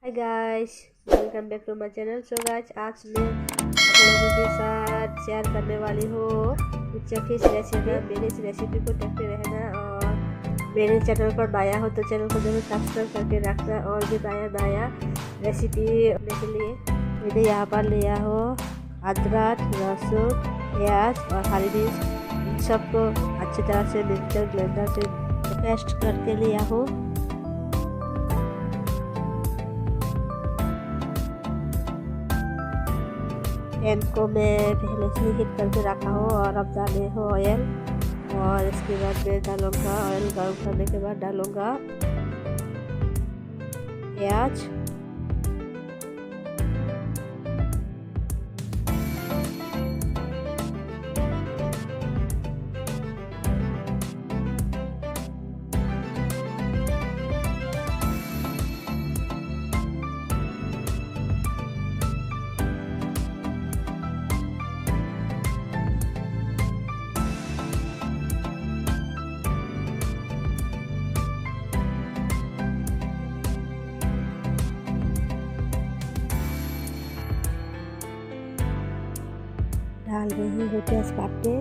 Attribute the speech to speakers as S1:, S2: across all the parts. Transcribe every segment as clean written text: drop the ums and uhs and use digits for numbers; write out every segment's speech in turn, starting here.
S1: Hi guys, welcome back to my channel. So guys, आज मैं आप लोगों के साथ शेयर करने वाली हूँ कुछ फिश रेसिपी। मेरी इस रेसिपी को देखते रहना और मेरे चैनल पर नया हो तो चैनल को जरूर सब्सक्राइब करके रखना। और भी नया रेसिपी करने के लिए मैंने यहाँ पर लिया हो अदरक, लहसुन, प्याज और हरी मिर्च। इन सबको अच्छी तरह से मिक्सर ब्लेंडर से पेस्ट करके लिया हो। पैन को मैं पहले से हीट करके रखा हो और अब डाले हो ऑयल। और इसके बाद मैं डालूँगा, ऑयल गर्म करने के बाद डालूँगा प्याज, डाल रही हूँ तेजपत्ते,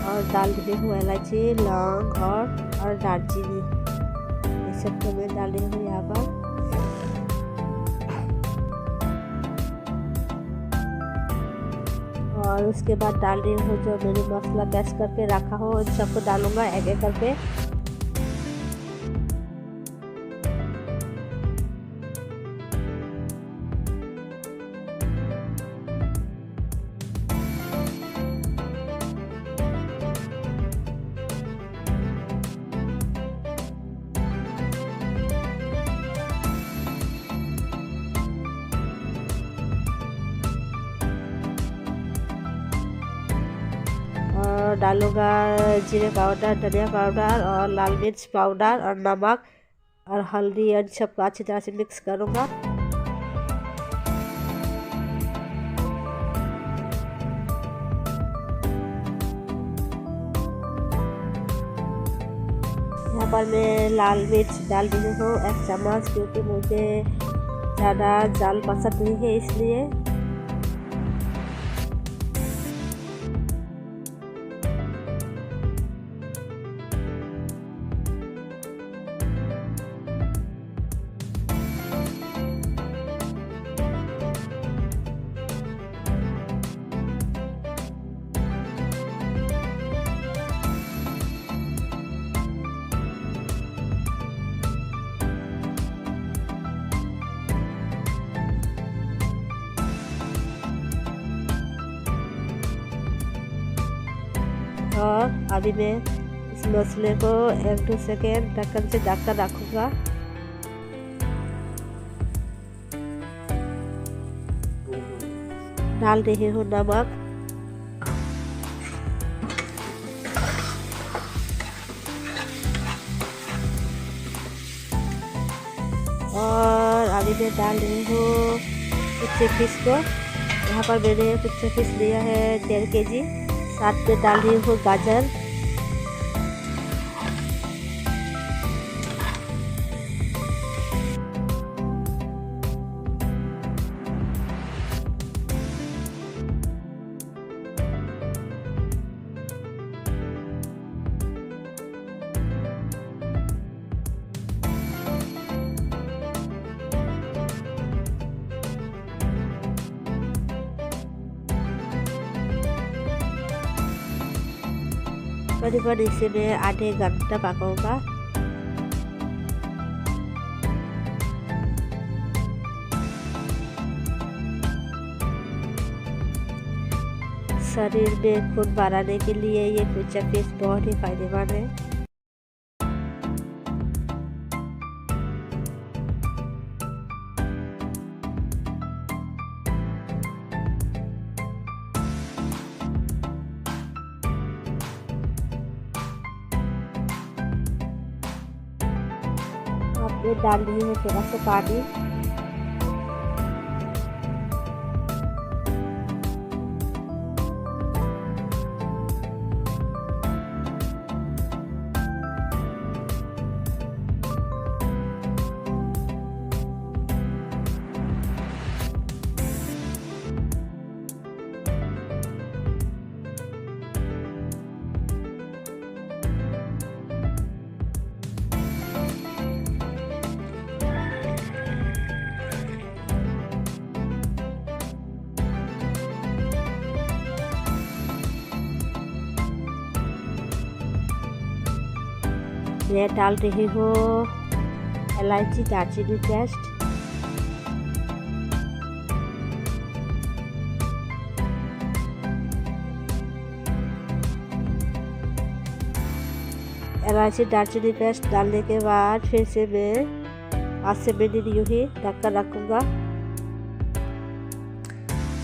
S1: और डाल रही हूँ इलायची, लौंग और दालचीनी। ये सब को मैं डाल रही हूँ यहाँ पर। और उसके बाद डाल रही हूँ जो मैंने मसाला पेस्ट करके रखा हो, इन सबको डालूंगा एक एक करके। और डालूंगा जीरे पाउडर, धनिया पाउडर और लाल मिर्च पाउडर और नमक और हल्दी, और सबको अच्छी तरह से मिक्स करूंगा। यहाँ पर मैं लाल मिर्च डाल रही हूँ 1 चम्मच, क्योंकि मुझे ज़्यादा जाल पसंद नहीं है, इसलिए। और अभी मैं इस मसाले को 1-2 सेकेंड ढक्कन से ढक कर रखूँगा। डाल रही हूँ नमक, और अभी मैं डाल रही हूँ कुछ फिश को। यहाँ पर मैंने कुछ फिश लिया है 1.5 kg। साथ में डाल रही हूँ गाजर, करीबन इसे मैं आधे घंटा पकाऊंगा। शरीर में खून बढ़ाने के लिए ये कुचा फिश बहुत ही फायदेमंद है। अब मैं डाल रही हूँ थोड़ा सा पानी। मैं डाल रही हूँ इलायची दालचीनी पेस्ट, इलायची दालचीनी पेस्ट डालने के बाद फिर से मैं 5 से मिनट यूँ ही ढककर रखूँगा।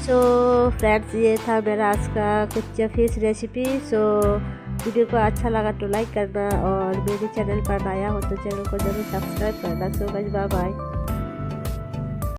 S1: सो फ्रेंड्स, ये था मेरा आज का कुच्चा फिश रेसिपी। सो वीडियो को अच्छा लगा तो लाइक करना और मेरे चैनल पर नया हो तो चैनल को जरूर सब्सक्राइब करना। So guys, bye bye.